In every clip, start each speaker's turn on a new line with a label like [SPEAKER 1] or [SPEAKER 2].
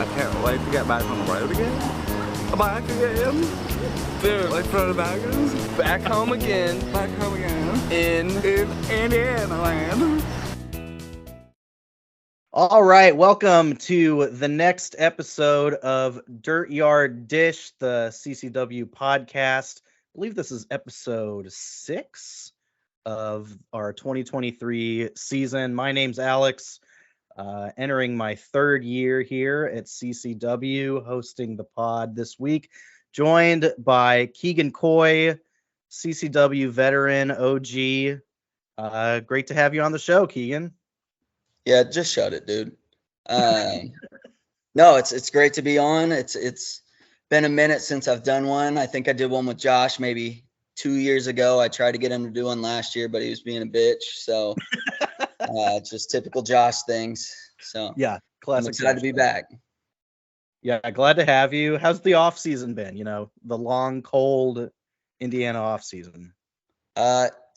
[SPEAKER 1] I can't wait to get back on the road again. Back again. Dude, like for the baggers. Back home again. Back home again. In Indiana land.
[SPEAKER 2] All right, welcome to the next episode of Dirtyard Dish, the CCW podcast. I believe this is episode 6 of our 2023 season. My name's Alex, entering my 3rd year here at CCW, hosting the pod this week, joined by Keegan Coy, CCW veteran, OG. Great to have you on the show, Keegan.
[SPEAKER 3] Yeah, just shut it, dude. No, it's great to be on. It's been a minute since I've done one. I think I did one with Josh maybe 2 years ago. I tried to get him to do one last year, but he was being a bitch. So just typical Josh things. So
[SPEAKER 2] yeah, classic.
[SPEAKER 3] I'm excited to be back.
[SPEAKER 2] Yeah, glad to have you. How's the off season been? You know, the long, cold Indiana off season.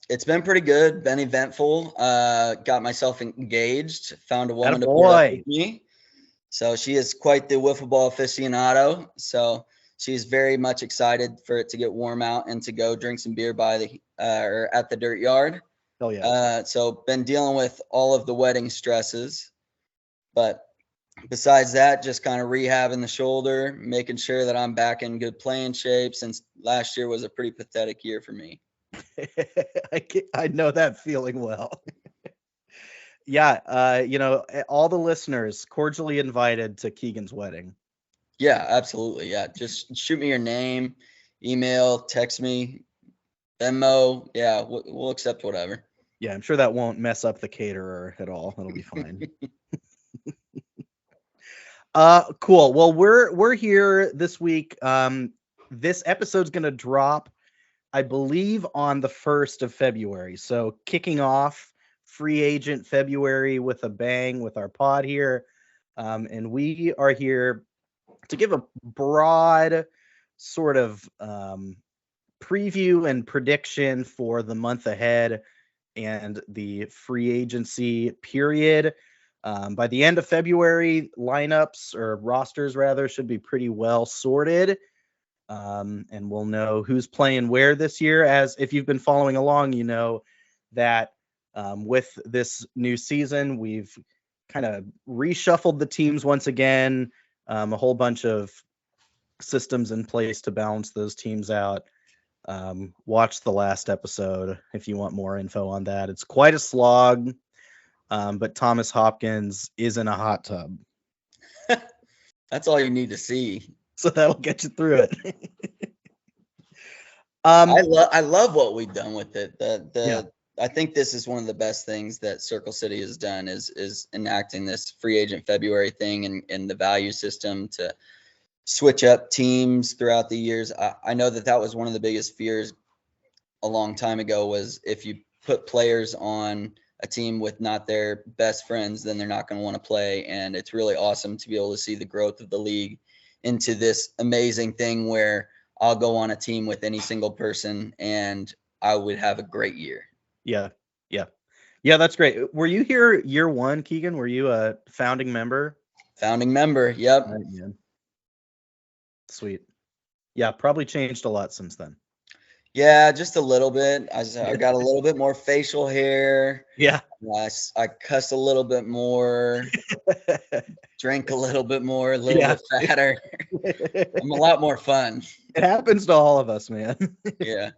[SPEAKER 3] It's been pretty good. Been eventful. Got myself engaged. Found a woman to put up with me. So she is quite the wiffle ball aficionado. So she's very much excited for it to get warm out and to go drink some beer by the or at the Dirtyard.
[SPEAKER 2] Oh yeah.
[SPEAKER 3] So been dealing with all of the wedding stresses, but besides that, just kind of rehabbing the shoulder, making sure that I'm back in good playing shape, since last year was a pretty pathetic year for me.
[SPEAKER 2] I know that feeling well. Yeah, you know, all the listeners cordially invited to Keegan's wedding.
[SPEAKER 3] Yeah, absolutely. Yeah, just shoot me your name, email, text me, Venmo. Yeah, we'll accept whatever.
[SPEAKER 2] Yeah, I'm sure that won't mess up the caterer at all. It'll be fine. Cool. Well, we're here this week. This episode's gonna drop, I believe, on the 1st of February. So kicking off free agent February with a bang with our pod here. And we are here to give a broad sort of preview and prediction for the month ahead and the free agency period. By the end of February, lineups or rosters rather should be pretty well sorted. And we'll know who's playing where this year. As if you've been following along, you know that with this new season, we've kind of reshuffled the teams once again, a whole bunch of systems in place to balance those teams out. Watch the last episode if you want more info on that. It's quite a slog, but Thomas Hopkins is in a hot tub.
[SPEAKER 3] That's all you need to see.
[SPEAKER 2] So that'll get you through it.
[SPEAKER 3] I love what we've done with it.
[SPEAKER 2] Yeah.
[SPEAKER 3] I think this is one of the best things that Circle City has done is enacting this free agent February thing and the value system to switch up teams throughout the years. I know that was one of the biggest fears a long time ago, was if you put players on a team with not their best friends, then they're not going to want to play. And it's really awesome to be able to see the growth of the league into this amazing thing where I'll go on a team with any single person and I would have a great year.
[SPEAKER 2] Yeah, that's great. Were you here year one, Keegan? Were you a founding member?
[SPEAKER 3] Founding member, yep.
[SPEAKER 2] Right, yeah. Sweet. Yeah, probably changed a lot since then.
[SPEAKER 3] Yeah, just a little bit. I got a little bit more facial hair.
[SPEAKER 2] Yeah.
[SPEAKER 3] I cuss a little bit more, drink a little bit more, a little bit fatter. I'm a lot more fun.
[SPEAKER 2] It happens to all of us, man.
[SPEAKER 3] Yeah.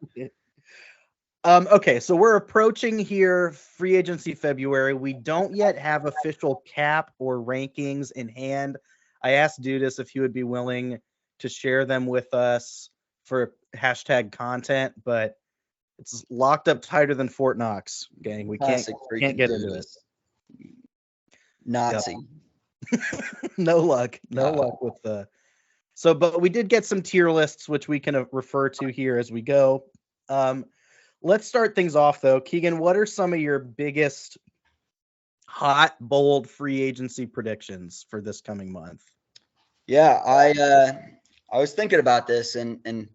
[SPEAKER 2] Okay, so we're approaching here free agency February. We don't yet have official cap or rankings in hand. I asked Dudis if he would be willing to share them with us for hashtag content, but it's locked up tighter than Fort Knox, gang. We can't get into this.
[SPEAKER 3] Nazi.
[SPEAKER 2] Yep. No luck with the. So, but we did get some tier lists, which we can refer to here as we go. Let's start things off, though. Keegan, what are some of your biggest hot, bold free agency predictions for this coming month?
[SPEAKER 3] Yeah, I was thinking about this, and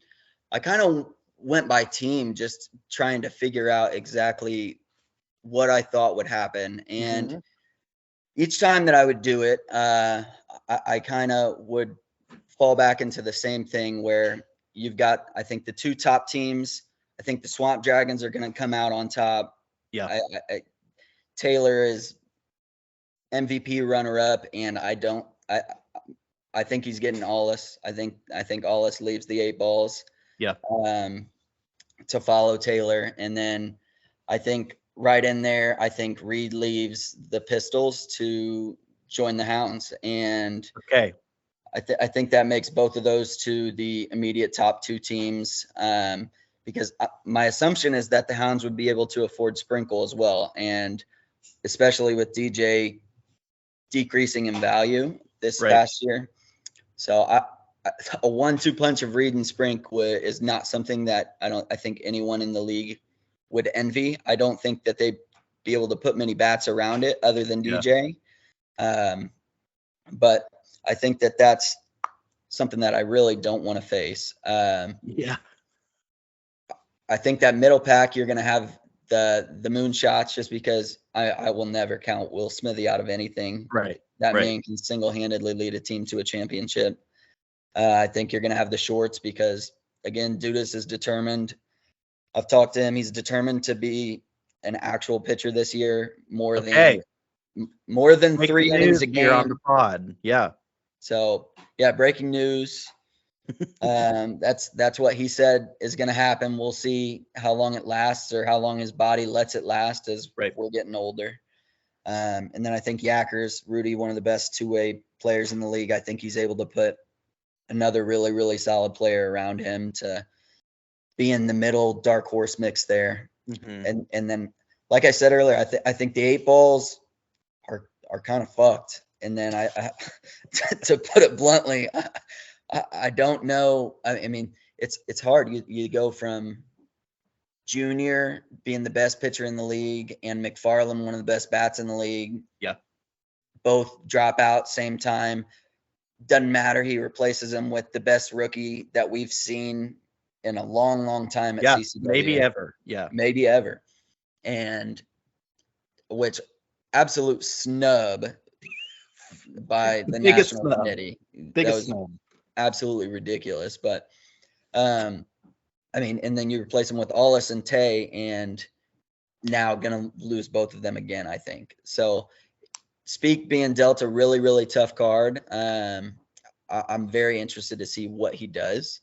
[SPEAKER 3] I kind of went by team, just trying to figure out exactly what I thought would happen. And each time that I would do it, I I kind of would fall back into the same thing where you've got, I think, the two top teams. I think the Swamp Dragons are going to come out on top.
[SPEAKER 2] Yeah.
[SPEAKER 3] Taylor is MVP runner-up, and I think he's getting Aulis. I think Aulis leaves the 8 balls.
[SPEAKER 2] Yeah.
[SPEAKER 3] To follow Taylor, and then I think right in there, I think Reed leaves the Pistols to join the Hounds, and
[SPEAKER 2] okay,
[SPEAKER 3] I think that makes both of those two the immediate top 2 teams. Because my assumption is that the Hounds would be able to afford Sprinkle as well, and especially with DJ decreasing in value this past year. So a 1-2 punch of Reed and Sprink is not something that I think anyone in the league would envy. I don't think that they'd be able to put many bats around it other than DJ. But I think that that's something that I really don't want to face.
[SPEAKER 2] Yeah.
[SPEAKER 3] I think that middle pack, you're going to have the moonshots, just because I will never count Will Smithy out of anything.
[SPEAKER 2] Right.
[SPEAKER 3] That man can single-handedly lead a team to a championship. I think you're going to have the shorts because, again, Dudas is determined. I've talked to him. He's determined to be an actual pitcher this year, more than 3 innings a game
[SPEAKER 2] on the pod. Yeah.
[SPEAKER 3] So yeah, breaking news. That's what he said is going to happen. We'll see how long it lasts, or how long his body lets it last as we're getting older. And then I think Yackers, Rudy, one of the best 2-way players in the league. I think he's able to put another really, really solid player around him to be in the middle dark horse mix there. Mm-hmm. And then, like I said earlier, I think the 8 balls are kind of fucked. And then I to put it bluntly, I don't know. I mean, it's hard. You go from Junior being the best pitcher in the league and McFarland, one of the best bats in the league.
[SPEAKER 2] Yeah.
[SPEAKER 3] Both drop out same time. Doesn't matter. He replaces him with the best rookie that we've seen in a long, long time at CCW.
[SPEAKER 2] Maybe ever. Yeah.
[SPEAKER 3] Maybe ever. And which absolute snub by the national committee.
[SPEAKER 2] Biggest snub.
[SPEAKER 3] Absolutely ridiculous. But I mean, and then you replace him with Aulis and Tay, and now gonna lose both of them again, I think. So Speak being dealt a really, really tough card. I'm very interested to see what he does.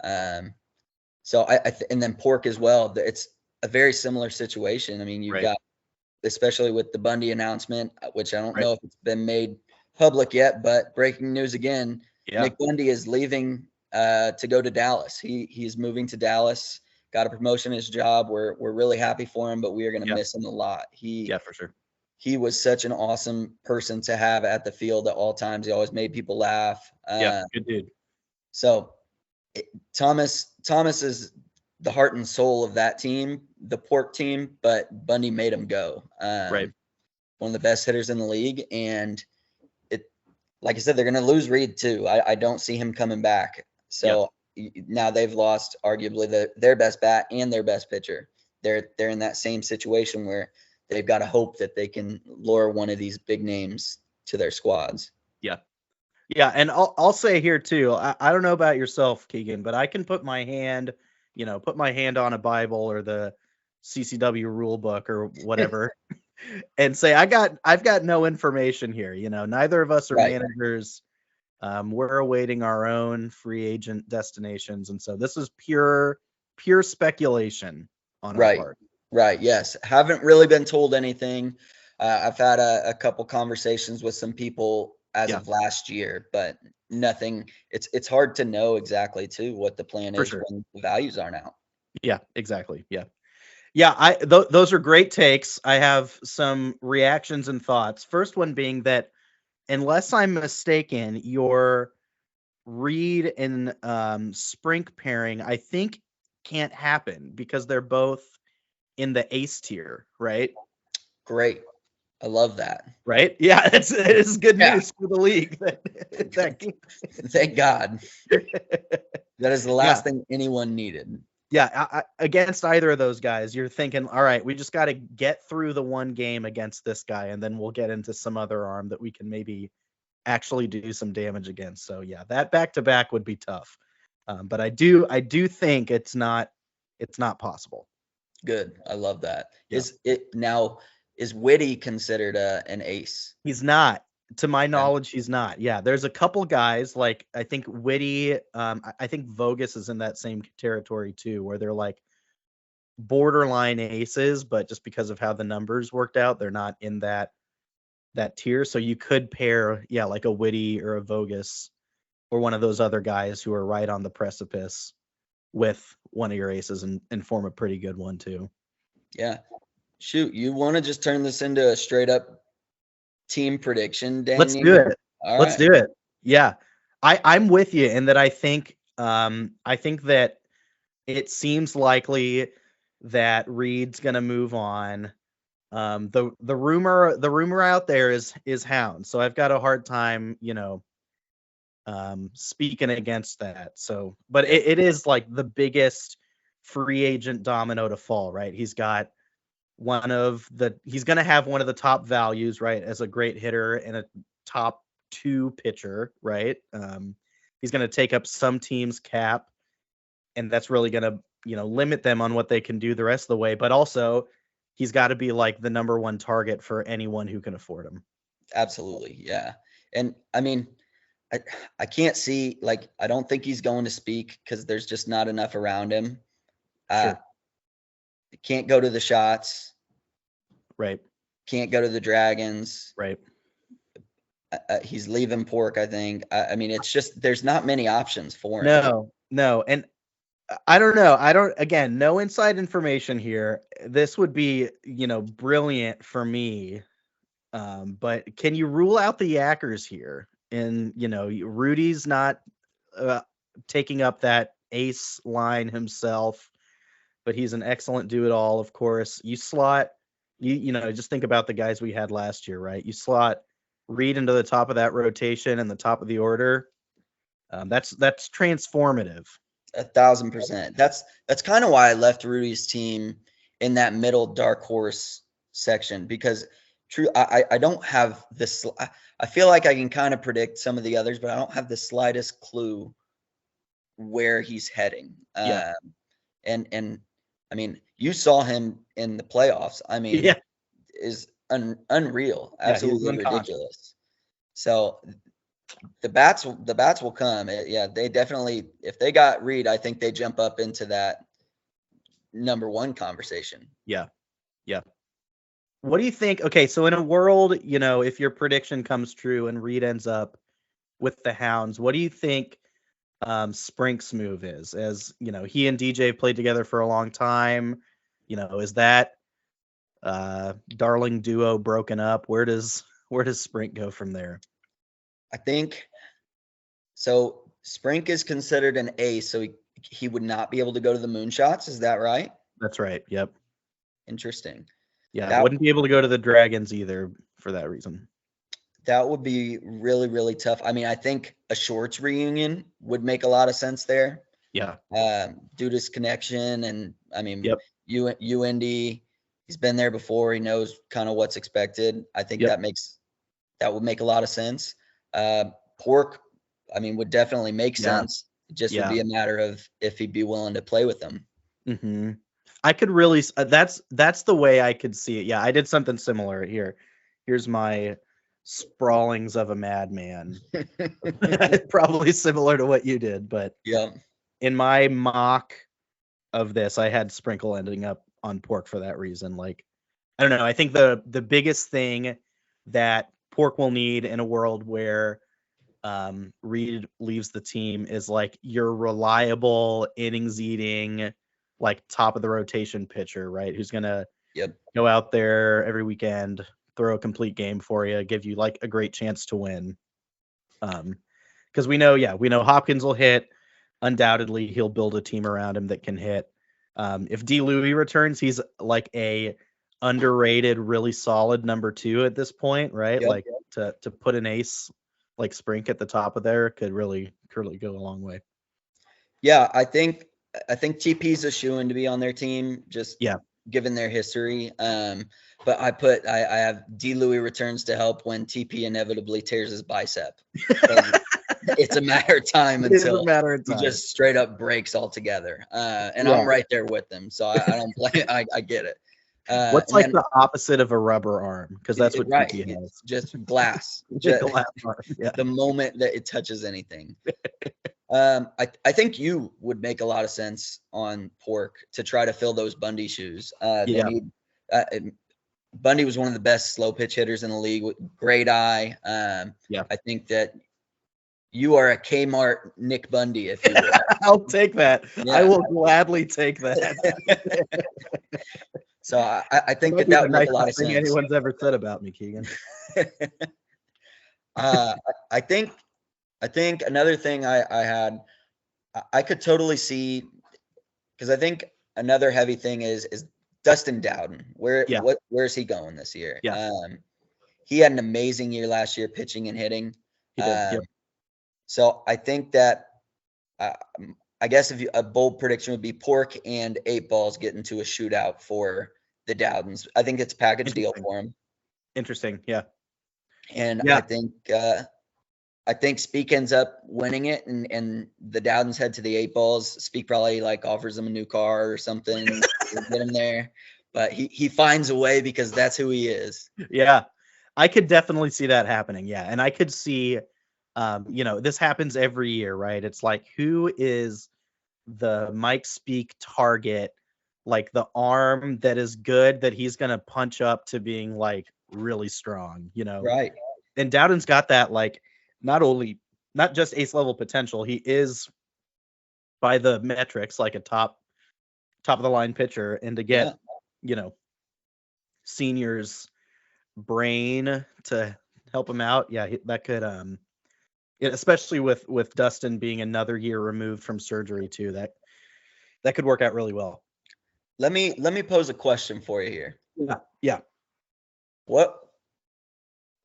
[SPEAKER 3] So and then Pork as well. It's a very similar situation. I mean, you've got, especially with the Bundy announcement, which I don't know if it's been made public yet, but breaking news again, Nick Bundy is leaving to go to Dallas. He's moving to Dallas, got a promotion in his job. We're really happy for him, but we are going to miss him a lot.
[SPEAKER 2] For sure.
[SPEAKER 3] He was such an awesome person to have at the field at all times. He always made people laugh.
[SPEAKER 2] Good dude.
[SPEAKER 3] So Thomas is the heart and soul of that team, the Pork team, but Bundy made him go. One of the best hitters in the league. And like I said, they're going to lose Reed too. I don't see him coming back. So now they've lost arguably their best bat and their best pitcher. They're in that same situation where they've got to hope that they can lure one of these big names to their squads.
[SPEAKER 2] Yeah. And I'll say here too, I don't know about yourself, Keegan, but I can put my hand on a Bible or the CCW rule book or whatever and say, I've got no information here. Neither of us are managers. We're awaiting our own free agent destinations. And so this is pure speculation on our part.
[SPEAKER 3] Right. Yes. Haven't really been told anything. I've had a couple conversations with some people as of last year, but nothing. It's hard to know exactly too what the plan is when the values aren't out.
[SPEAKER 2] Yeah, exactly. Yeah. Those are great takes. I have some reactions and thoughts. First one being that, unless I'm mistaken, your Reed and Sprink pairing, I think, can't happen because they're both in the ace tier, right?
[SPEAKER 3] Great. I love that.
[SPEAKER 2] Right? Yeah, it is good news for the league.
[SPEAKER 3] Thank God. That is the last thing anyone needed.
[SPEAKER 2] Yeah, against either of those guys, you're thinking, all right, we just got to get through the one game against this guy, and then we'll get into some other arm that we can maybe actually do some damage against. So yeah, that back to back would be tough. But I do think it's not possible.
[SPEAKER 3] Good. I love that.
[SPEAKER 2] Yeah.
[SPEAKER 3] Is Witty considered an ace?
[SPEAKER 2] He's not. To my
[SPEAKER 3] Okay.
[SPEAKER 2] knowledge, he's not. Yeah, there's a couple guys like I think Witty. I think Vogus is in that same territory too, where they're like borderline aces, but just because of how the numbers worked out, they're not in that tier. So you could pair, yeah, like a Witty or a Vogus or one of those other guys who are right on the precipice with one of your aces and form a pretty good one too.
[SPEAKER 3] Yeah. Shoot, you want to just turn this into a straight up team prediction, Daniel?
[SPEAKER 2] Let's do it.
[SPEAKER 3] All
[SPEAKER 2] Let's
[SPEAKER 3] right.
[SPEAKER 2] do it. Yeah. I'm with you in that I think that it seems likely that Reed's gonna move on. The rumor out there is Hound. So I've got a hard time, speaking against that. So but it is like the biggest free agent domino to fall, right? He's got he's going to have one of the top values, right, as a great hitter and a top 2 pitcher, right? He's going to take up some team's cap, and that's really going to, limit them on what they can do the rest of the way. But also, he's got to be like the number 1 target for anyone who can afford him.
[SPEAKER 3] Absolutely, yeah. And I mean, I can't see, like, I don't think he's going to speak because there's just not enough around him.
[SPEAKER 2] Sure.
[SPEAKER 3] Can't go to the shots.
[SPEAKER 2] Right.
[SPEAKER 3] Can't go to the Dragons.
[SPEAKER 2] Right.
[SPEAKER 3] He's leaving Pork, I think. I mean, it's just there's not many options for him.
[SPEAKER 2] No. And I don't know. Again, no inside information here. This would be, brilliant for me. But can you rule out the Yackers here? And, Rudy's not taking up that ace line himself, but he's an excellent do-it-all, of course. You slot, just think about the guys we had last year, right? You slot Reed into the top of that rotation and the top of the order. That's transformative.
[SPEAKER 3] 1,000%. That's kind of why I left Rudy's team in that middle dark horse section, because I don't have this. I feel like I can kind of predict some of the others, but I don't have the slightest clue where he's heading.
[SPEAKER 2] Yeah.
[SPEAKER 3] And I mean, you saw him in the playoffs. I mean,
[SPEAKER 2] Yeah.
[SPEAKER 3] is unreal, absolutely
[SPEAKER 2] unconscious.
[SPEAKER 3] ridiculous. So the bats will come. They definitely, if they got Reed, I think they jump up into that number 1 conversation.
[SPEAKER 2] Yeah. What do you think? Okay, so in a world, if your prediction comes true and Reed ends up with the Hounds, what do you think Sprink's move is? As he and DJ have played together for a long time. Is that darling duo broken up? Where does Sprink go from there?
[SPEAKER 3] I think so. Sprink is considered an ace, so he would not be able to go to the moonshots. Is that right?
[SPEAKER 2] That's right. Yep.
[SPEAKER 3] Interesting.
[SPEAKER 2] Yeah, wouldn't be able to go to the Dragons either for that reason.
[SPEAKER 3] That would be really, really tough. I mean, I think a Shorts reunion would make a lot of sense there.
[SPEAKER 2] Yeah.
[SPEAKER 3] Due to his connection, and I mean,
[SPEAKER 2] Yep.
[SPEAKER 3] UND, he's been there before. He knows kind of what's expected. I think
[SPEAKER 2] Yep.
[SPEAKER 3] that would make a lot of sense. Pork, I mean, would definitely make sense. It just would be a matter of if he'd be willing to play with them.
[SPEAKER 2] Mm-hmm. I could really, that's the way I could see it. Yeah, I did something similar here. Here's my sprawlings of a madman. Probably similar to what you did, but
[SPEAKER 3] yeah.
[SPEAKER 2] In my mock of this, I had Sprinkle ending up on Pork for that reason. Like, I don't know. I think the biggest thing that Pork will need in a world where Reed leaves the team is like your reliable innings eating, like top of the rotation pitcher, right? Who's gonna go out there every weekend, throw a complete game for you, give you like a great chance to win. Because we know Hopkins will hit. Undoubtedly, he'll build a team around him that can hit. If D. Louis returns, he's like a underrated, really solid number 2 at this point, right? Like to put an ace like Sprink at the top of there could really go a long way.
[SPEAKER 3] Yeah, I think TP's a shoo-in to be on their team. Just given their history. But I have D. Louis returns to help when TP inevitably tears his bicep. It's a matter of time until he just straight up breaks altogether. And I'm right there with them, so I don't blame. I get it.
[SPEAKER 2] What's like the opposite of a rubber arm? Because that's what TP has.
[SPEAKER 3] It's just glass.
[SPEAKER 2] Glass arm. Yeah.
[SPEAKER 3] The moment that it touches anything. I think you would make a lot of sense on Pork to try to fill those Bundy shoes. Bundy was one of the best slow pitch hitters in the league with great eye. I think that you are a Kmart Nick Bundy, if you will.
[SPEAKER 2] I'll take that. Yeah. I will gladly take that.
[SPEAKER 3] So I think that would make a lot of sense.
[SPEAKER 2] Anyone's ever said about me, Keegan.
[SPEAKER 3] I think another thing I could totally see, because I think another heavy thing is Dustin Dowden. Where's he going this year?
[SPEAKER 2] Yeah.
[SPEAKER 3] He had an amazing year last year, pitching and hitting.
[SPEAKER 2] He did.
[SPEAKER 3] So I think that I guess a bold prediction would be Pork and 8 Balls get into a shootout for the Dowdens. I think it's a package deal for him.
[SPEAKER 2] Interesting. Yeah.
[SPEAKER 3] And I think Speak ends up winning it, and the Dowdens head to the 8 Balls. Speak probably like offers him a new car or something to get him there, but he finds a way because that's who he is.
[SPEAKER 2] Yeah, I could definitely see that happening. Yeah, and I could see, this happens every year, right? It's like, who is the Mike Speak target? Like the arm that is good that he's gonna punch up to being like really strong,
[SPEAKER 3] Right.
[SPEAKER 2] And Dowden's got that, like, not just ace level potential, he is by the metrics like a top of the line pitcher, and to get Senior's brain to help him out, that could especially with Dustin being another year removed from surgery too, that could work out really well.
[SPEAKER 3] Let me pose a question for you here.
[SPEAKER 2] Yeah.
[SPEAKER 3] What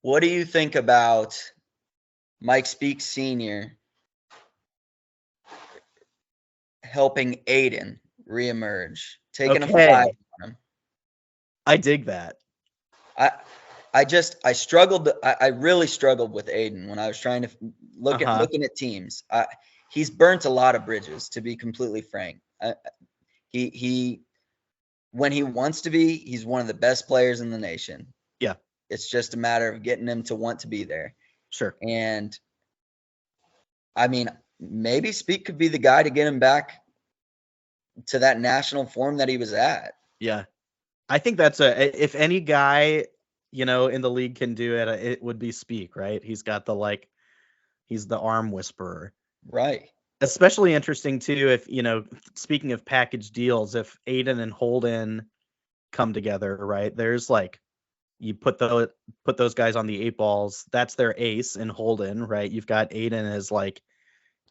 [SPEAKER 3] do you think about Mike Speak Sr. helping Aiden reemerge, taking a 5 on him?
[SPEAKER 2] I dig that.
[SPEAKER 3] I struggled. I really struggled with Aiden when I was trying to looking at teams. He's burnt a lot of bridges, to be completely frank. He when he wants to be, he's one of the best players in the nation.
[SPEAKER 2] Yeah.
[SPEAKER 3] It's just a matter of getting him to want to be there.
[SPEAKER 2] Sure.
[SPEAKER 3] And I mean, maybe Speak could be the guy to get him back to that national form that he was at.
[SPEAKER 2] Yeah. I think that's if any guy, in the league can do it, it would be Speak, right? He's got he's the arm whisperer.
[SPEAKER 3] Right.
[SPEAKER 2] Especially interesting too, if, speaking of package deals, if Aiden and Holden come together, right? There's like, you put those guys on the 8 Balls, that's their ace in Holden, right? You've got Aiden as like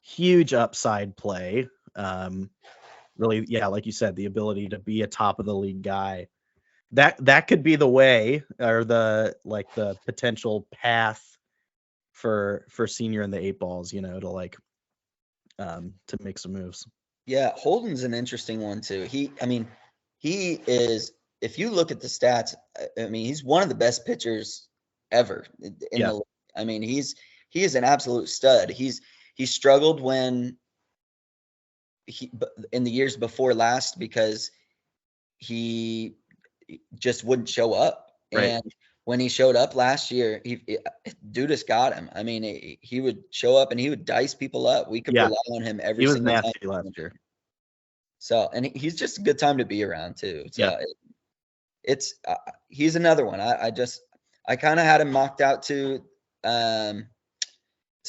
[SPEAKER 2] huge upside play. Really, like you said, the ability to be a top of the league guy. That could be the way, or the potential path for Senior in the 8 Balls, to make some moves.
[SPEAKER 3] Yeah, Holden's an interesting one too. He is, if you look at the stats, he's one of the best pitchers ever in the league. He is an absolute stud. He struggled when in the years before last because he just wouldn't show up.
[SPEAKER 2] Right.
[SPEAKER 3] And when he showed up last year, Dudas got him. He would show up and he would dice people up. We could rely on him every single time. He was nasty last year. So, and he's just a good time to be around too. So he's another one. I kind of had him mocked out to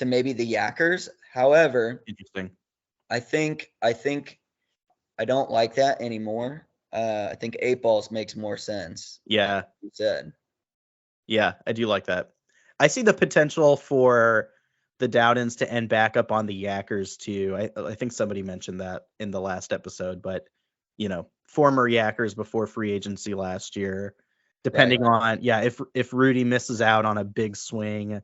[SPEAKER 3] maybe the Yackers. However,
[SPEAKER 2] interesting.
[SPEAKER 3] I think I don't like that anymore. I think 8 Balls makes more sense.
[SPEAKER 2] Yeah.
[SPEAKER 3] You said.
[SPEAKER 2] Yeah, I do like that. I see the potential for the Dowdens to end back up on the Yackers too. I think somebody mentioned that in the last episode, but former Yackers before free agency last year, depending on if Rudy misses out on a big swing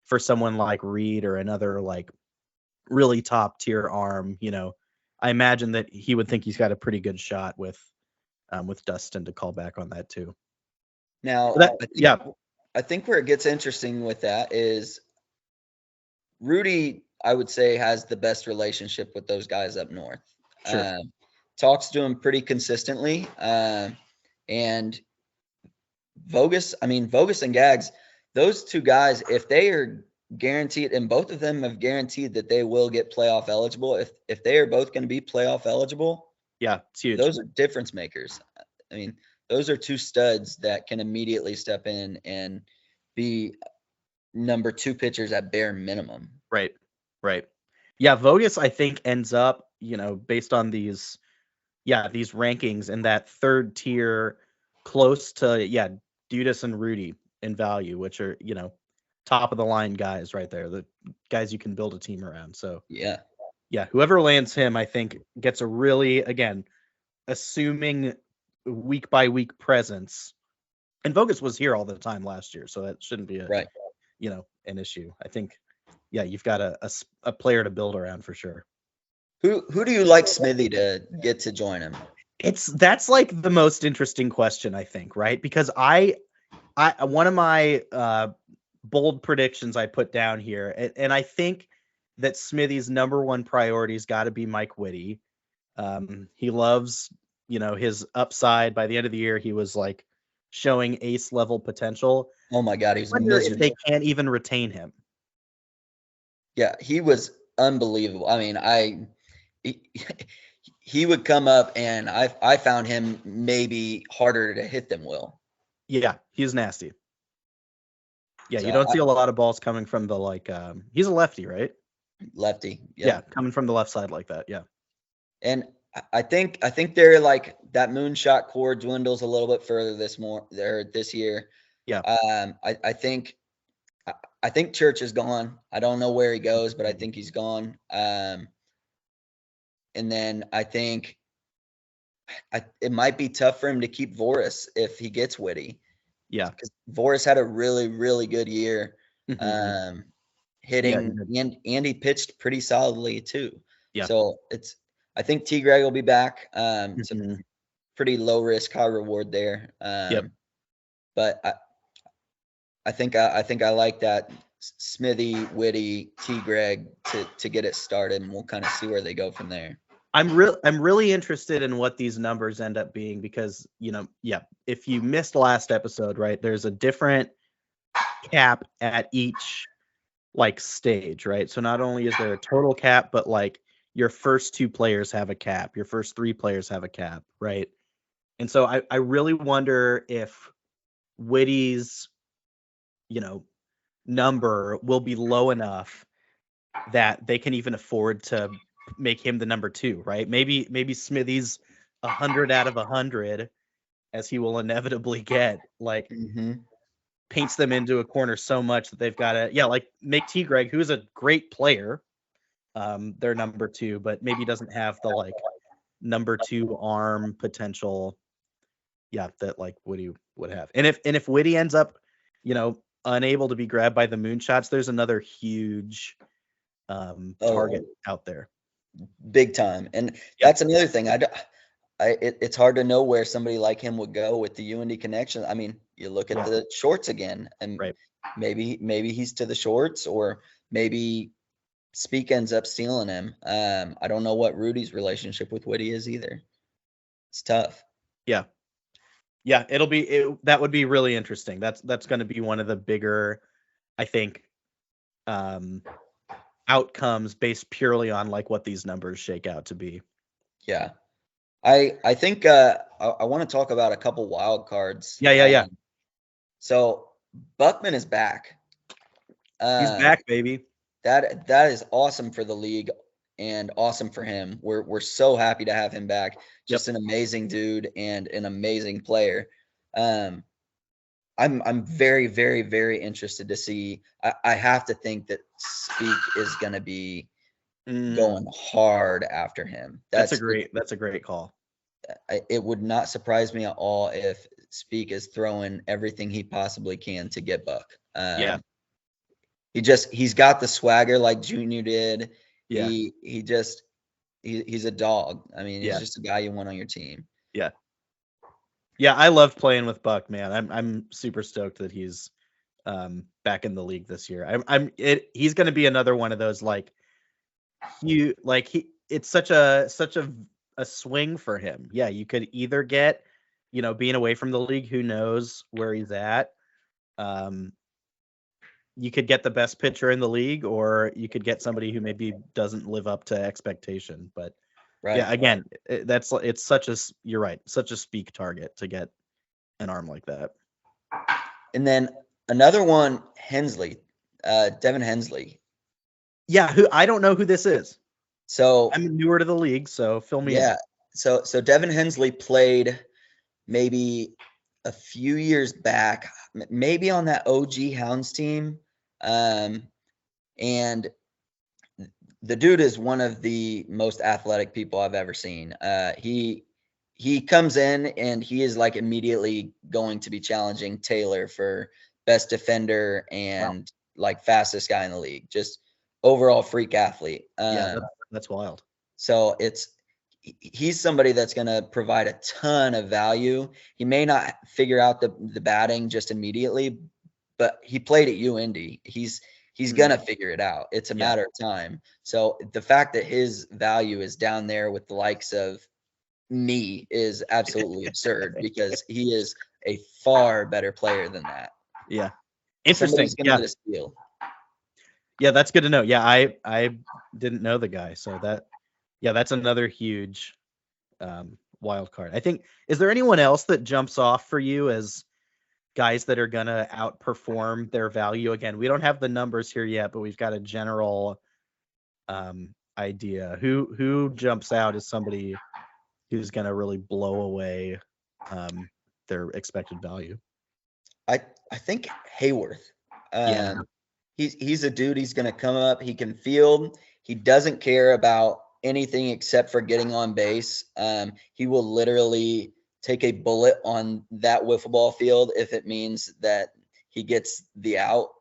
[SPEAKER 2] for someone like Reed or another like really top tier arm, I imagine that he would think he's got a pretty good shot with with Dustin to call back on that too.
[SPEAKER 3] Now,
[SPEAKER 2] Yeah.
[SPEAKER 3] I think where it gets interesting with that is Rudy, I would say, has the best relationship with those guys up north.
[SPEAKER 2] Sure.
[SPEAKER 3] Talks to him pretty consistently. And Vogus and Gags, those two guys, if they are guaranteed, and both of them have guaranteed that they will get playoff eligible, if they are both going to be playoff eligible,
[SPEAKER 2] Yeah, it's huge.
[SPEAKER 3] those are difference makers. I mean, those are two studs that can immediately step in and be number 2 pitchers at bare minimum.
[SPEAKER 2] Right. Yeah, Vogus, I think, ends up, based on these rankings in that third tier, close to, Dudas and Rudy in value, which are, top of the line guys right there, the guys you can build a team around. So
[SPEAKER 3] Yeah,
[SPEAKER 2] whoever lands him, I think, gets a really, again, assuming week by week presence. And Vogus was here all the time last year, so that shouldn't be an issue. I think, you've got a player to build around for sure.
[SPEAKER 3] Who do you like Smithy to get to join him?
[SPEAKER 2] That's like the most interesting question, I think, right? Because I one of my bold predictions I put down here, and I think that Smithy's number one priority's got to be Mike Whitty. He loves, his upside. By the end of the year, he was like showing ace level potential.
[SPEAKER 3] Oh my God,
[SPEAKER 2] I wonder if they can't even retain him.
[SPEAKER 3] Yeah, he was unbelievable. I mean, he would come up, and I found him maybe harder to hit than Will.
[SPEAKER 2] Yeah, he's nasty. Yeah,
[SPEAKER 3] So
[SPEAKER 2] you don't see a lot of balls coming from the he's a lefty, right?
[SPEAKER 3] Lefty.
[SPEAKER 2] Yeah, coming from the left side like that. Yeah.
[SPEAKER 3] And I think they're like that moonshot core dwindles a little bit further this year.
[SPEAKER 2] Yeah.
[SPEAKER 3] I think Church is gone. I don't know where he goes, but I think he's gone. And then I think it might be tough for him to keep Voris if he gets Whitty.
[SPEAKER 2] Yeah.
[SPEAKER 3] Because Voris had a really, really good year hitting, and he pitched pretty solidly too.
[SPEAKER 2] Yeah.
[SPEAKER 3] So I think T. Greg will be back. It's a pretty low risk, high reward there. But I think I like that Smithy, Whitty, T. Greg to get it started, and we'll kind of see where they go from there.
[SPEAKER 2] I'm really interested in what these numbers end up being because, if you missed last episode, right, there's a different cap at each stage, right? So not only is there a total cap, but your first 2 players have a cap, your first 3 players have a cap, right? And so I really wonder if Whitty's, number will be low enough that they can even afford to make him the number 2, right? Maybe Smithy's 100 out of 100, as he will inevitably get, paints them into a corner so much that they've got to, make T. Greg, who's a great player, their number 2, but maybe doesn't have the number 2 arm potential, that Whitty would have. And if Whitty ends up, unable to be grabbed by the moonshots, there's another huge target out there.
[SPEAKER 3] Big time. And that's another thing. It's hard to know where somebody like him would go with the UND connection. I mean, you look at the shorts again, and maybe he's to the shorts, or maybe Speak ends up stealing him. I don't know what Rudy's relationship with Whitty is either. It's tough.
[SPEAKER 2] Yeah, that would be really interesting. That's going to be one of the bigger, I think, outcomes based purely on what these numbers shake out to be.
[SPEAKER 3] Yeah. I think I want to talk about a couple wild cards.
[SPEAKER 2] Yeah.
[SPEAKER 3] So Buckman is back.
[SPEAKER 2] He's back, baby.
[SPEAKER 3] That is awesome for the league and awesome for him. We're so happy to have him back. Just an amazing dude and an amazing player. I'm very, very, very interested to see. I have to think that Speak is going to be going hard after him. That's a
[SPEAKER 2] great call.
[SPEAKER 3] It would not surprise me at all if Speak is throwing everything he possibly can to get Buck. He's got the swagger like Junior did. Yeah. He's a dog. I mean, he's just a guy you want on your team.
[SPEAKER 2] Yeah. Yeah, I loved playing with Buck, man. I'm super stoked that he's back in the league this year. He's going to be another one of those like it's such a swing for him. Yeah, you could either get, being away from the league, who knows where he's at. Um you could get the best pitcher in the league, or you could get somebody who maybe doesn't live up to expectation. But
[SPEAKER 3] Right.
[SPEAKER 2] yeah, again, you're right, such a speak target to get an arm like that.
[SPEAKER 3] And then another one, Hensley, Devin Hensley.
[SPEAKER 2] Yeah, who I don't know who this is.
[SPEAKER 3] So
[SPEAKER 2] I'm newer to the league, so fill me in.
[SPEAKER 3] yeah, so Devin Hensley played maybe a few years back, maybe on that OG Hounds team, and the dude is one of the most athletic people I've ever seen. He comes in and he is like immediately going to be challenging Taylor for best defender and like fastest guy in the league. Just overall freak athlete.
[SPEAKER 2] Yeah, that's wild.
[SPEAKER 3] So he's somebody that's going to provide a ton of value. He may not figure out the batting just immediately, but he played at UIndy. He's going to figure it out. It's a matter of time. So the fact that his value is down there with the likes of me is absolutely absurd, because he is a far better player than that.
[SPEAKER 2] Yeah. Interesting.
[SPEAKER 3] Somebody's gonna get a steal.
[SPEAKER 2] Yeah, that's good to know. Yeah, I didn't know the guy, so that's another huge wild card. I think, is there anyone else that jumps off for you as guys that are gonna outperform their value? Again, we don't have the numbers here yet, but we've got a general idea. Who jumps out as somebody who's gonna really blow away their expected value?
[SPEAKER 3] I think Hayworth. He's a dude. He's going to come up. He can field. He doesn't care about anything except for getting on base. He will literally take a bullet on that wiffle ball field if it means that he gets the out.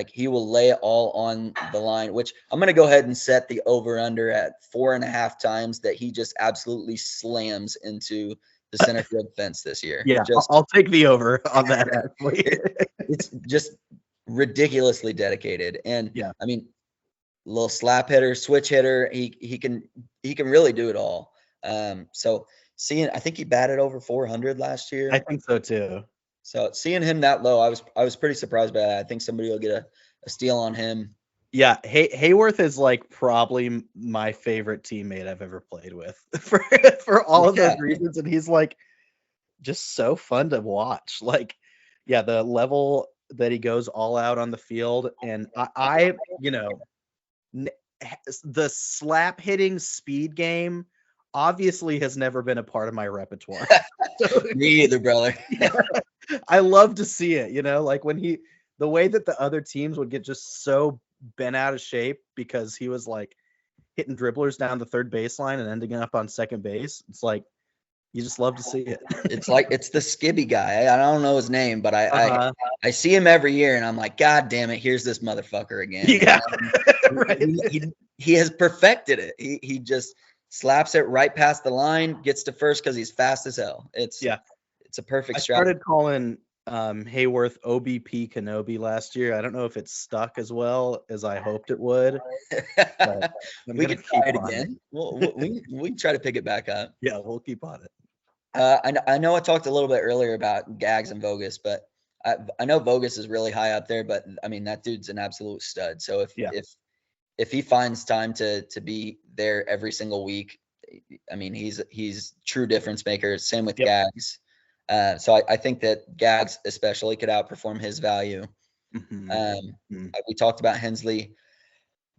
[SPEAKER 3] He will lay it all on the line, which I'm going to go ahead and set the over under at 4.5 times that he just absolutely slams into the center field fence this year.
[SPEAKER 2] Yeah, I'll take the over on that.
[SPEAKER 3] It's just ridiculously dedicated. And
[SPEAKER 2] yeah,
[SPEAKER 3] I mean, little slap hitter, switch hitter, he can really do it all. So I think he batted over 400 last year.
[SPEAKER 2] I think so too.
[SPEAKER 3] So seeing him that low, I was pretty surprised by that. I think somebody will get a steal on him.
[SPEAKER 2] Yeah, Hayworth is like probably my favorite teammate I've ever played with for all of those reasons, and he's like just so fun to watch. Like, yeah, the level that he goes all out on the field, and I the slap hitting speed game obviously has never been a part of my repertoire.
[SPEAKER 3] Me either, brother.
[SPEAKER 2] I love to see it, like when the way that the other teams would get just so bent out of shape because he was like hitting dribblers down the third baseline and ending up on second base. It's like, you just love to see it.
[SPEAKER 3] It's the skibby guy. I don't know his name, but I see him every year and I'm like, God damn it, here's this motherfucker again.
[SPEAKER 2] Yeah. Right.
[SPEAKER 3] He has perfected it. He just slaps it right past the line, gets to first because he's fast as hell. It's a perfect strategy.
[SPEAKER 2] I started calling Hayworth OBP Kenobi last year. I don't know if it's stuck as well as I hoped it would. But
[SPEAKER 3] we can try it again. We can try to pick it back up.
[SPEAKER 2] Yeah, we'll keep on it.
[SPEAKER 3] I know I talked a little bit earlier about Gags and Vogus, but I know Vogus is really high up there, but I mean, that dude's an absolute stud. So if he finds time to be there every single week, I mean, he's true difference maker. Same with Gags. So I think that Gags especially could outperform his value. We talked about Hensley.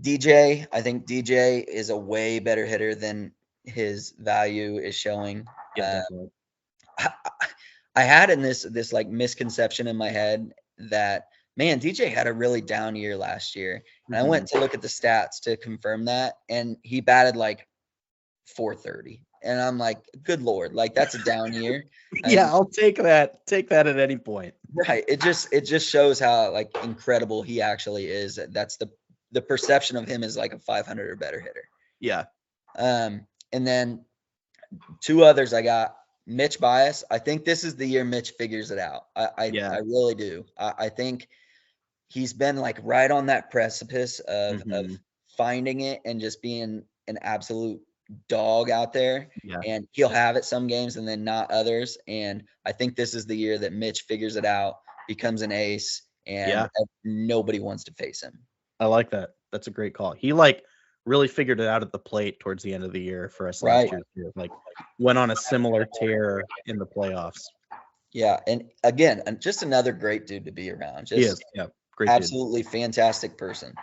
[SPEAKER 3] DJ, I think DJ is a way better hitter than his value is showing. I had in this like misconception in my head that, man, DJ had a really down year last year. And I went to look at the stats to confirm that, and he batted like 430. And I'm like, good Lord, like that's a down year.
[SPEAKER 2] I'll take that. Take that at any point.
[SPEAKER 3] Right. It just shows how like incredible he actually is. That's the perception of him as like a 500 or better hitter.
[SPEAKER 2] Yeah.
[SPEAKER 3] And then two others I got Mitch bias. I think this is the year Mitch figures it out. I really do. I think he's been like right on that precipice of finding it and just being an absolute dog out there.
[SPEAKER 2] Yeah.
[SPEAKER 3] And he'll have it some games and then not others. And I think this is the year that Mitch figures it out, becomes an ace, and nobody wants to face him.
[SPEAKER 2] I like that. That's a great call. He like really figured it out at the plate towards the end of the year for us last year too. Like went on a similar tear in the playoffs.
[SPEAKER 3] Yeah, and again, just another great dude to be around. Just
[SPEAKER 2] he is. Yeah, great
[SPEAKER 3] absolutely dude. Fantastic person.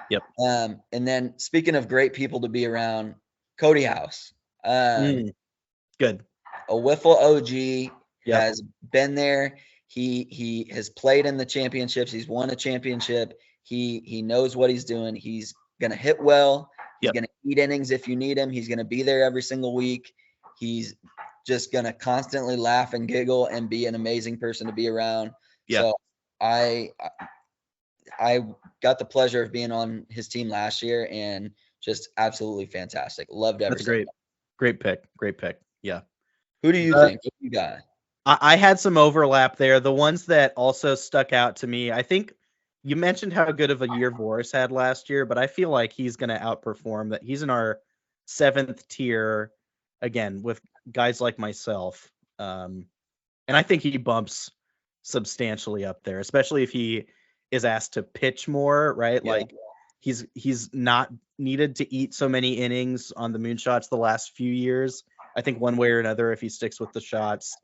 [SPEAKER 2] Yep.
[SPEAKER 3] And then speaking of great people to be around, Cody House.
[SPEAKER 2] Good.
[SPEAKER 3] A Wiffle OG has been there. He has played in the championships. He's won a championship. He knows what he's doing. He's gonna hit well. He's gonna eat innings if you need him. He's gonna be there every single week. He's just gonna constantly laugh and giggle and be an amazing person to be around.
[SPEAKER 2] Yeah.
[SPEAKER 3] So I got the pleasure of being on his team last year and just absolutely fantastic. Loved every.
[SPEAKER 2] That's great pick. Yeah.
[SPEAKER 3] Who do you think? What you got?
[SPEAKER 2] I had some overlap there. The ones that also stuck out to me, I think you mentioned how good of a year Voris had last year, but I feel like he's going to outperform that. He's in our 7th tier again with guys like myself. And I think he bumps substantially up there, especially if he is asked to pitch more, right?
[SPEAKER 3] Yeah.
[SPEAKER 2] Like he's not needed to eat so many innings on the moonshots the last few years. I think one way or another, if he sticks with the shots,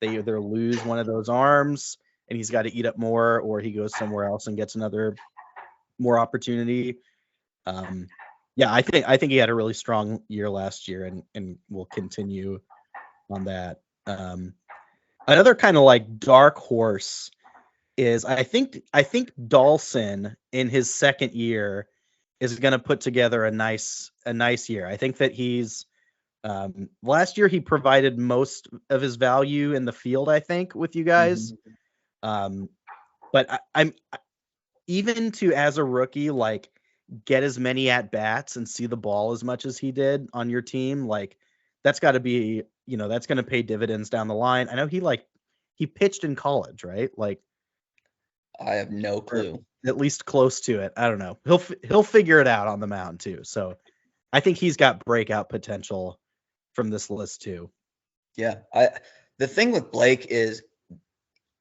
[SPEAKER 2] they either lose one of those arms and he's got to eat up more, or he goes somewhere else and gets another more opportunity. I think he had a really strong year last year and will continue on that. Another kind of like dark horse is I think Dawson in his 2nd year is going to put together a nice year. I think that he's last year he provided most of his value in the field, I think, with you guys. But I'm even to, as a rookie, like get as many at bats and see the ball as much as he did on your team. Like that's got to be, that's going to pay dividends down the line. I know he pitched in college, right? Like
[SPEAKER 3] I have no clue.
[SPEAKER 2] At least close to it. I don't know. He'll figure it out on the mound too. So I think he's got breakout potential from this list too.
[SPEAKER 3] Yeah. The thing with Blake is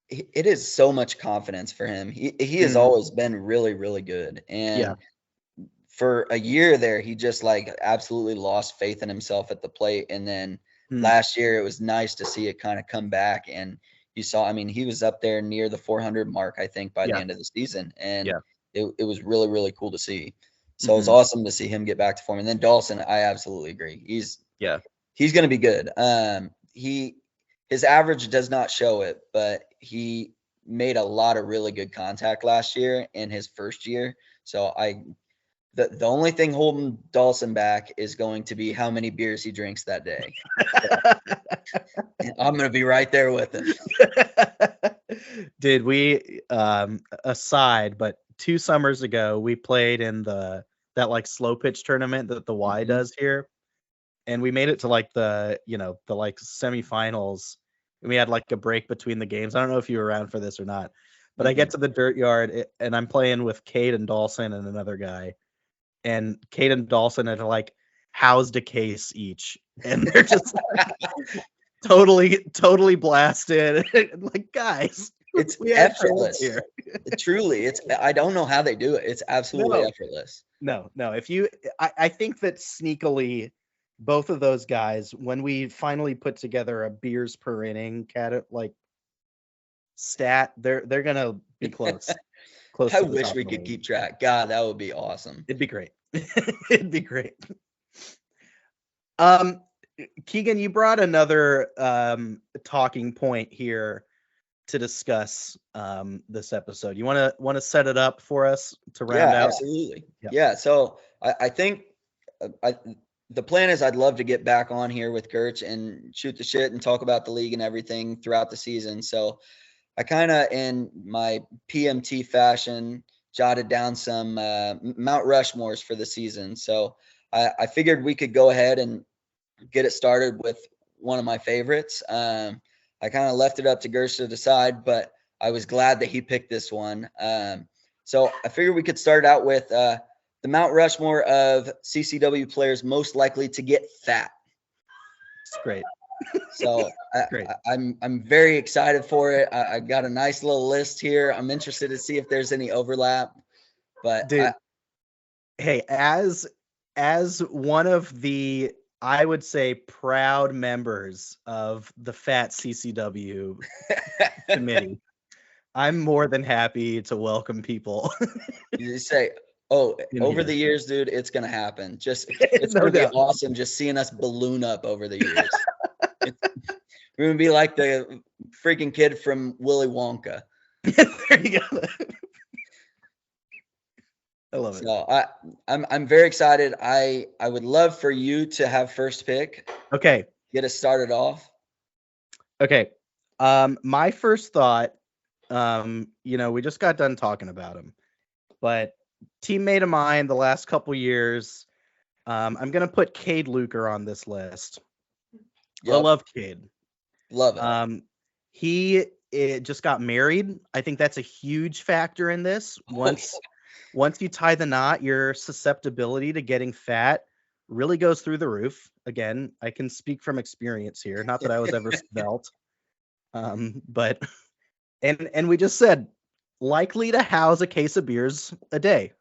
[SPEAKER 3] it is so much confidence for him. He has always been really, really good. And for a year there, he just like absolutely lost faith in himself at the plate. And then last year, it was nice to see it kind of come back. And you saw, I mean, he was up there near the 400 mark, I think, by the end of the season. And it was really, really cool to see. So it was awesome to see him get back to form. And then Dawson, I absolutely agree. He's going to be good. His average does not show it, but he made a lot of really good contact last year in his first year. So the only thing holding Dawson back is going to be how many beers he drinks that day. I'm going to be right there with him.
[SPEAKER 2] Did we, aside, but 2 summers ago, we played in that like slow pitch tournament that the Y does here. And we made it to like the like semifinals. And we had like a break between the games. I don't know if you were around for this or not, but I get to the Dirtyard and I'm playing with Cade and Dawson and another guy. And Cade and Dawson are like housed a case each. And they're just totally blasted. Like, guys,
[SPEAKER 3] it's effortless here. Truly, I don't know how they do it. It's absolutely effortless.
[SPEAKER 2] No. I think that sneakily, both of those guys, when we finally put together a beers per inning stat, they're gonna be close.
[SPEAKER 3] I wish we could keep track. God, that would be awesome.
[SPEAKER 2] It'd be great. It'd be great. Keegan, you brought another talking point here to discuss this episode. You want to set it up for us to round out?
[SPEAKER 3] Absolutely. Yeah. So I think the plan is I'd love to get back on here with Gertz and shoot the shit and talk about the league and everything throughout the season. So I kind of, in my PMT fashion, jotted down some Mount Rushmores for the season. So I figured we could go ahead and get it started with one of my favorites. I kind of left it up to Gersh to decide, but I was glad that he picked this one. So I figured we could start out with the Mount Rushmore of CCW players most likely to get fat.
[SPEAKER 2] It's great.
[SPEAKER 3] So
[SPEAKER 2] Great.
[SPEAKER 3] I'm very excited for it. I got a nice little list here. I'm interested to see if there's any overlap. But
[SPEAKER 2] Dude, hey, as one of the, I would say, proud members of the Fat CCW committee, I'm more than happy to welcome people.
[SPEAKER 3] you say, oh,
[SPEAKER 2] In
[SPEAKER 3] over
[SPEAKER 2] here.
[SPEAKER 3] the years, dude, it's gonna happen. It's
[SPEAKER 2] No
[SPEAKER 3] gonna be
[SPEAKER 2] doubt.
[SPEAKER 3] awesome just seeing us balloon up over the years. We're gonna be like the freaking kid from Willy Wonka.
[SPEAKER 2] There you go. I love it.
[SPEAKER 3] So I'm very excited. I would love for you to have first pick.
[SPEAKER 2] Okay.
[SPEAKER 3] Get us started off.
[SPEAKER 2] Okay. My first thought, we just got done talking about him, but teammate of mine the last couple years, I'm gonna put Cade Luker on this list. I
[SPEAKER 3] Yep.
[SPEAKER 2] love Cade.
[SPEAKER 3] Love it.
[SPEAKER 2] He just got married. I think that's a huge factor in this. Once you tie the knot, your susceptibility to getting fat really goes through the roof. Again, I can speak from experience here. Not that I was ever svelte, but and we just said likely to house a case of beers a day,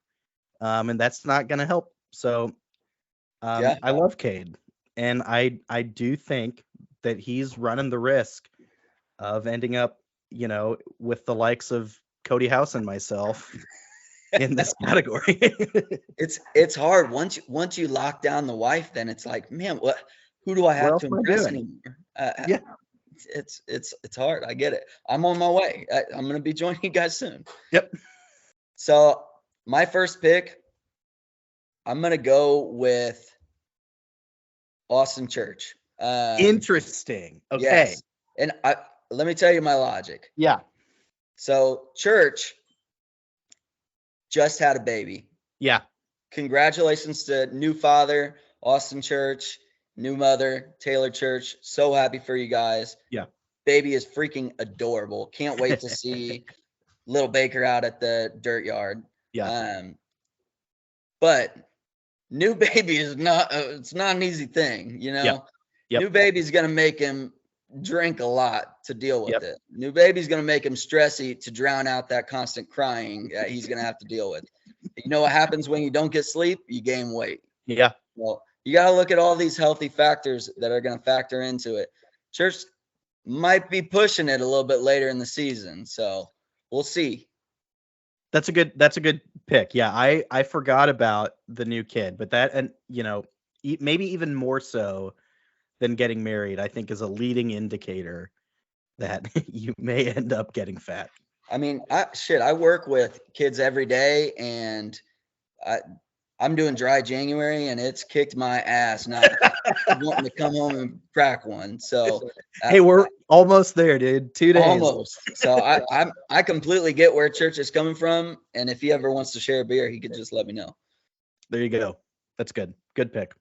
[SPEAKER 2] and that's not going to help. So
[SPEAKER 3] Yeah.
[SPEAKER 2] I love Cade, and I do think that he's running the risk of ending up, with the likes of Cody House and myself in this category.
[SPEAKER 3] It's hard once you lock down the wife. Then it's like, man, who do I have
[SPEAKER 2] else
[SPEAKER 3] to
[SPEAKER 2] am I
[SPEAKER 3] impress
[SPEAKER 2] doing?
[SPEAKER 3] anymore?
[SPEAKER 2] Yeah.
[SPEAKER 3] It's hard. I get it. I'm on my way. I'm gonna be joining you guys soon.
[SPEAKER 2] Yep.
[SPEAKER 3] So my first pick, I'm gonna go with Austin Church.
[SPEAKER 2] Interesting. Okay.
[SPEAKER 3] Yes. And let me tell you my logic.
[SPEAKER 2] Yeah.
[SPEAKER 3] So Church just had a baby.
[SPEAKER 2] Yeah.
[SPEAKER 3] Congratulations to new father, Austin Church, new mother, Taylor Church. So happy for you guys.
[SPEAKER 2] Yeah.
[SPEAKER 3] Baby is freaking adorable. Can't wait to see little Baker out at the Dirtyard.
[SPEAKER 2] Yeah.
[SPEAKER 3] But new baby is it's not an easy thing,
[SPEAKER 2] Yep. Yep.
[SPEAKER 3] New baby's going to make him drink a lot to deal with
[SPEAKER 2] Yep.
[SPEAKER 3] it. New baby's going to make him stressy to drown out that constant crying that he's going to have to deal with. You know what happens when you don't get sleep? You gain weight.
[SPEAKER 2] Yeah.
[SPEAKER 3] Well, you got to look at all these healthy factors that are going to factor into it. Church might be pushing it a little bit later in the season, so we'll see.
[SPEAKER 2] That's a good pick. Yeah, I forgot about the new kid, but that, and maybe even more so than getting married, I think is a leading indicator that you may end up getting fat.
[SPEAKER 3] I mean, I work with kids every day, and I'm doing dry January, and it's kicked my ass not wanting to come home and crack one. So
[SPEAKER 2] hey, we're almost there, dude. 2 days.
[SPEAKER 3] almost. So I completely get where Church is coming from, and if he ever wants to share a beer, he could just let me know.
[SPEAKER 2] There you go. That's good. Good pick.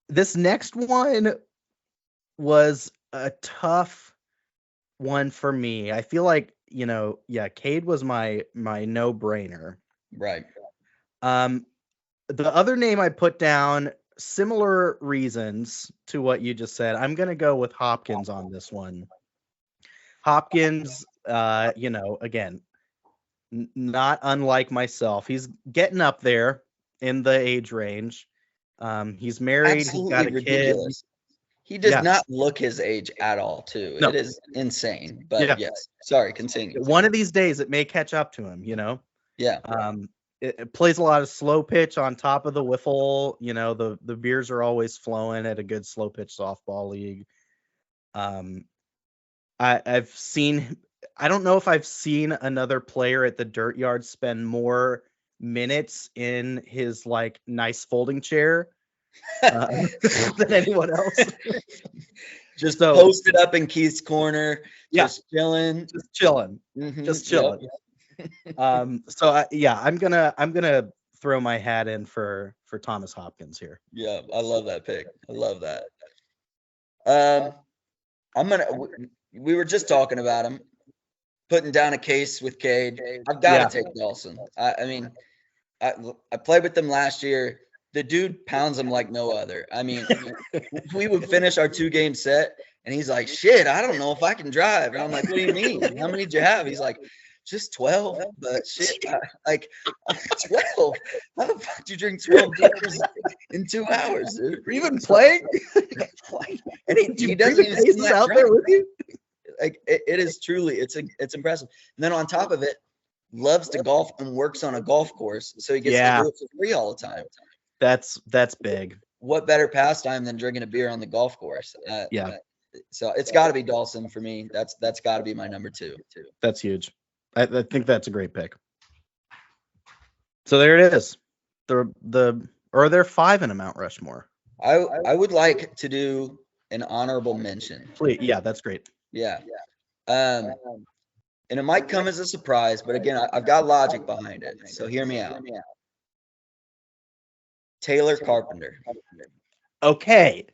[SPEAKER 2] This next one was a tough one for me. I feel like, Cade was my no-brainer.
[SPEAKER 3] Right.
[SPEAKER 2] The other name I put down, similar reasons to what you just said. I'm going to go with Hopkins on this one. Hopkins, again, not unlike myself. He's getting up there in the age range. He's married.
[SPEAKER 3] Absolutely
[SPEAKER 2] He's got a
[SPEAKER 3] ridiculous.
[SPEAKER 2] kid.
[SPEAKER 3] He does
[SPEAKER 2] Yeah.
[SPEAKER 3] not look his age at all, too.
[SPEAKER 2] No.
[SPEAKER 3] It is insane. But
[SPEAKER 2] Yeah.
[SPEAKER 3] yes, sorry, continue.
[SPEAKER 2] One of these days it may catch up to him,
[SPEAKER 3] Yeah.
[SPEAKER 2] It plays a lot of slow pitch on top of the wiffle. The beers are always flowing at a good slow pitch softball league. I've seen, I don't know if I've seen another player at the Dirtyard spend more minutes in his nice folding chair than anyone else.
[SPEAKER 3] Just
[SPEAKER 2] So-
[SPEAKER 3] posted up in Keith's corner,
[SPEAKER 2] Yeah.
[SPEAKER 3] just chilling.
[SPEAKER 2] Just chilling.
[SPEAKER 3] Mhm,
[SPEAKER 2] Just
[SPEAKER 3] yep.
[SPEAKER 2] chilling. I'm gonna throw my hat in for Thomas Hopkins here.
[SPEAKER 3] Yeah, I love that pick. I love that. We were just talking about him, putting down a case with Cade. I've got to take Dawson. I mean, I played with them last year. The dude pounds them like no other. I mean, we would finish our 2-game set, and he's like, shit, I don't know if I can drive. And I'm like, what do you mean? How many did you have? He's like, just 12, but shit, like 12. How the fuck do you drink 12 beers in 2 hours, dude?
[SPEAKER 2] Even playing?
[SPEAKER 3] And he doesn't even seem out there with you. Like it is truly, it's impressive. And then on top of it, loves to golf and works on a golf course, so he gets to do it for free all the time.
[SPEAKER 2] That's big.
[SPEAKER 3] What better pastime than drinking a beer on the golf course? So it's got to be Dawson for me. That's got to be my number 2 too.
[SPEAKER 2] That's huge. I think that's a great pick. So there it is. Are there 5 in a Mount Rushmore?
[SPEAKER 3] I would like to do an honorable mention.
[SPEAKER 2] Please, yeah, that's great.
[SPEAKER 3] Yeah. And it might come as a surprise, but again, I've got logic behind it. So hear me out. Taylor Carpenter.
[SPEAKER 2] Okay.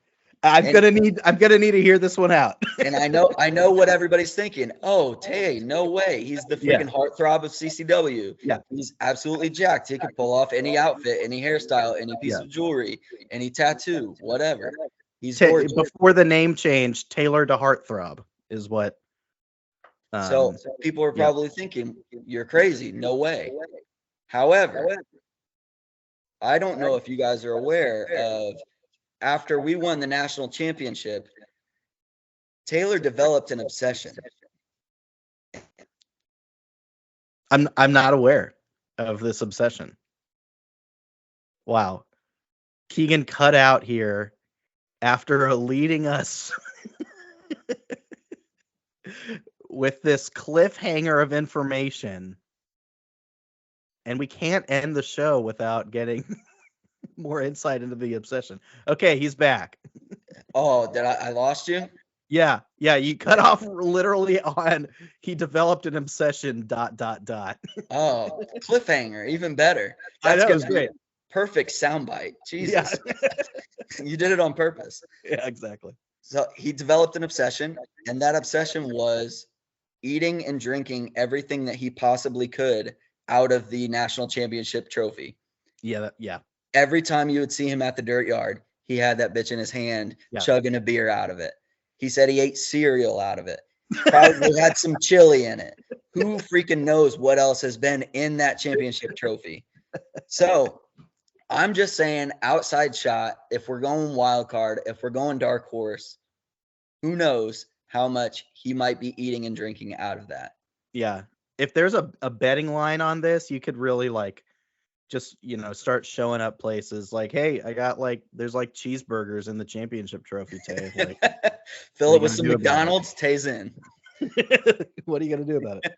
[SPEAKER 2] I'm gonna need to hear this one out.
[SPEAKER 3] And I know what everybody's thinking. Oh, Tay, no way. He's the freaking heartthrob of CCW.
[SPEAKER 2] Yeah.
[SPEAKER 3] He's absolutely jacked. He could pull off any outfit, any hairstyle, any piece of jewelry, any tattoo, whatever. He's gorgeous.
[SPEAKER 2] Before the name change, Taylor to Heartthrob is what.
[SPEAKER 3] So people are probably thinking, you're crazy. No way. However, I don't know if you guys are aware of, after we won the national championship, Taylor developed an obsession.
[SPEAKER 2] I'm not aware of this obsession. Wow. Keegan cut out here after leading us with this cliffhanger of information. And we can't end the show without getting more insight into the obsession. Okay, he's back.
[SPEAKER 3] Oh, did I lost you?
[SPEAKER 2] Yeah, you cut off literally on he developed an obsession ...
[SPEAKER 3] Oh, cliffhanger, even better.
[SPEAKER 2] That's gonna be great.
[SPEAKER 3] Perfect soundbite. Jesus.
[SPEAKER 2] Yeah.
[SPEAKER 3] You did it on purpose.
[SPEAKER 2] Yeah, exactly.
[SPEAKER 3] So he developed an obsession, and that obsession was eating and drinking everything that he possibly could out of the national championship trophy.
[SPEAKER 2] Yeah.
[SPEAKER 3] Every time you would see him at the Dirtyard, he had that bitch in his hand, chugging a beer out of it. He said he ate cereal out of it. Probably had some chili in it. Who freaking knows what else has been in that championship trophy? So I'm just saying, outside shot, if we're going wild card, if we're going dark horse, who knows how much he might be eating and drinking out of that.
[SPEAKER 2] Yeah. If there's a betting line on this, you could really just, start showing up places like, hey, I got there's cheeseburgers in the championship trophy, Tay.
[SPEAKER 3] Fill it with some McDonald's, Tay's in.
[SPEAKER 2] What are you going to do about it?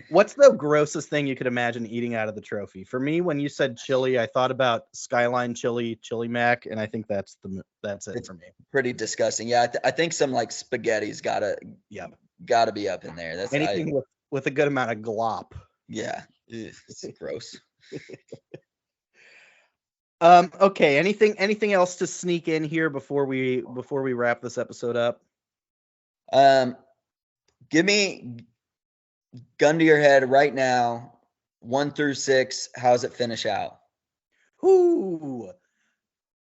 [SPEAKER 2] What's the grossest thing you could imagine eating out of the trophy? For me, when you said chili, I thought about Skyline Chili Mac, and I think that's it for me.
[SPEAKER 3] Pretty disgusting. Yeah, I think some spaghetti's gotta be up in there. That's
[SPEAKER 2] anything with a good amount of glop.
[SPEAKER 3] Yeah, it's gross.
[SPEAKER 2] Okay. Anything else to sneak in here before we wrap this episode up?
[SPEAKER 3] Give me gun to your head right now. 1 through 6. How's it finish out?
[SPEAKER 2] Ooh,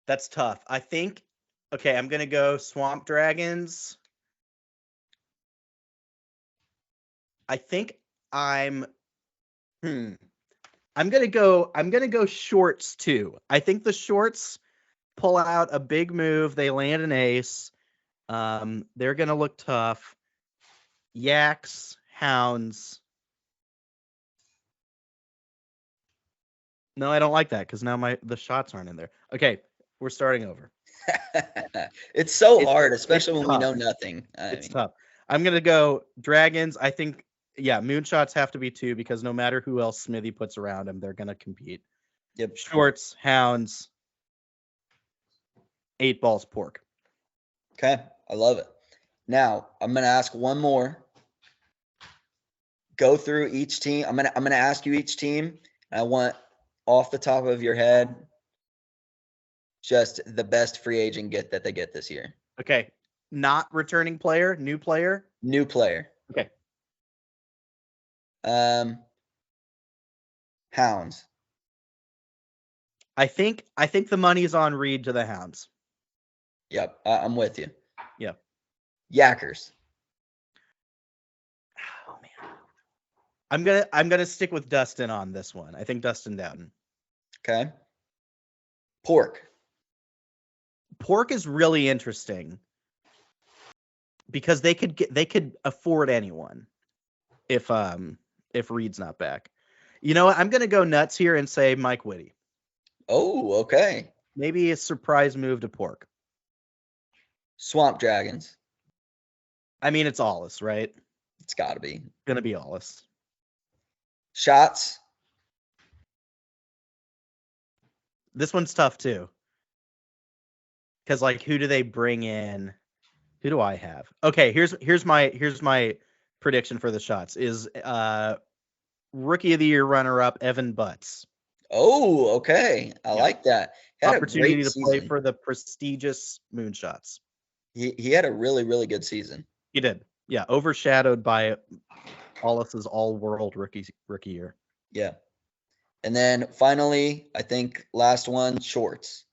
[SPEAKER 2] that's tough. I think. Okay, I'm gonna go Swamp Dragons. I think I'm gonna go Shorts too. I think the Shorts pull out a big move. They land an ace. They're gonna look tough. Yaks, Hounds. No, I don't like that because now the shots aren't in there. Okay, we're starting over.
[SPEAKER 3] It's so hard, especially when we know nothing.
[SPEAKER 2] It's tough. I'm gonna go Dragons. I think. Yeah, Moonshots have to be 2 because no matter who else Smithy puts around him, they're going to compete.
[SPEAKER 3] Yep.
[SPEAKER 2] Shorts, Hounds, 8 balls, Pork.
[SPEAKER 3] Okay, I love it. Now, I'm going to ask one more. Go through each team. I'm going to ask you each team, and I want off the top of your head, just the best free agent get that they get this year.
[SPEAKER 2] Okay. Not returning player, new player.
[SPEAKER 3] New player.
[SPEAKER 2] Okay.
[SPEAKER 3] Hounds.
[SPEAKER 2] I think the money's on Reed to the Hounds.
[SPEAKER 3] Yep, I'm with you.
[SPEAKER 2] Yep.
[SPEAKER 3] Yackers.
[SPEAKER 2] Oh man. I'm gonna stick with Dustin on this one. I think Dustin Dowden.
[SPEAKER 3] Okay. Pork.
[SPEAKER 2] Pork is really interesting because they could afford anyone if Reed's not back. You know what? I'm gonna go nuts here and say Mike Whitty.
[SPEAKER 3] Oh, okay.
[SPEAKER 2] Maybe a surprise move to Pork.
[SPEAKER 3] Swamp Dragons.
[SPEAKER 2] I mean, it's Allis, right?
[SPEAKER 3] It's got to be.
[SPEAKER 2] Gonna be Allis.
[SPEAKER 3] Shots.
[SPEAKER 2] This one's tough too. Because like, who do they bring in? Who do I have? Okay, here's my prediction for the Shots is Rookie of the Year runner-up Evan Butts.
[SPEAKER 3] Oh, okay. I like that. Had
[SPEAKER 2] Opportunity to play for the prestigious Moonshots.
[SPEAKER 3] He had a really, really good season.
[SPEAKER 2] He did. Yeah, overshadowed by Allis's all-world rookie year.
[SPEAKER 3] Yeah. And then finally, I think last one, shorts.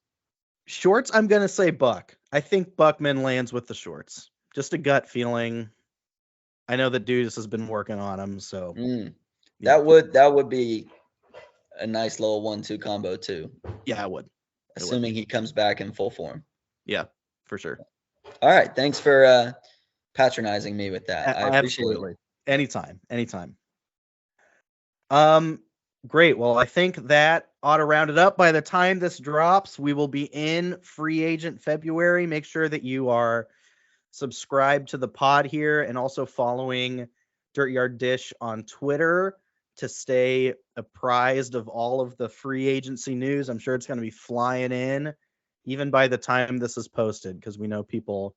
[SPEAKER 2] Shorts, I'm going to say Buck. I think Buckman lands with the shorts. Just a gut feeling. I know that Dudas has been working on him, so.
[SPEAKER 3] Yeah. That would be a nice little 1-2 combo too.
[SPEAKER 2] Yeah, I would.
[SPEAKER 3] Assuming he comes back in full form.
[SPEAKER 2] Yeah, for sure.
[SPEAKER 3] All right. Thanks for patronizing me with that. I appreciate it.
[SPEAKER 2] Anytime. Great. Well, I think that ought to round it up. By the time this drops, we will be in free agent February. Make sure that you are subscribed to the pod here and also following Dirtyard Dish on Twitter to stay apprised of all of the free agency news. I'm sure it's going to be flying in even by the time this is posted, because we know people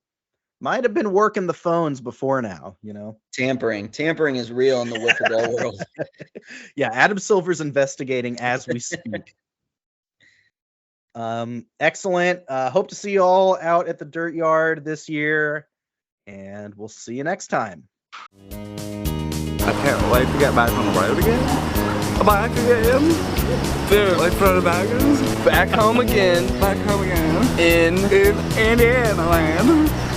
[SPEAKER 2] might have been working the phones before now, you know.
[SPEAKER 3] Tampering is real in the Wiffle Ball world.
[SPEAKER 2] Yeah, Adam Silver's investigating as we speak. Excellent. Hope to see you all out at the Dirtyard this year, and we'll see you next time.
[SPEAKER 1] I can't wait to get back on the road again. Back again. Dude, like for the baggers. Back home again. In Indiana land.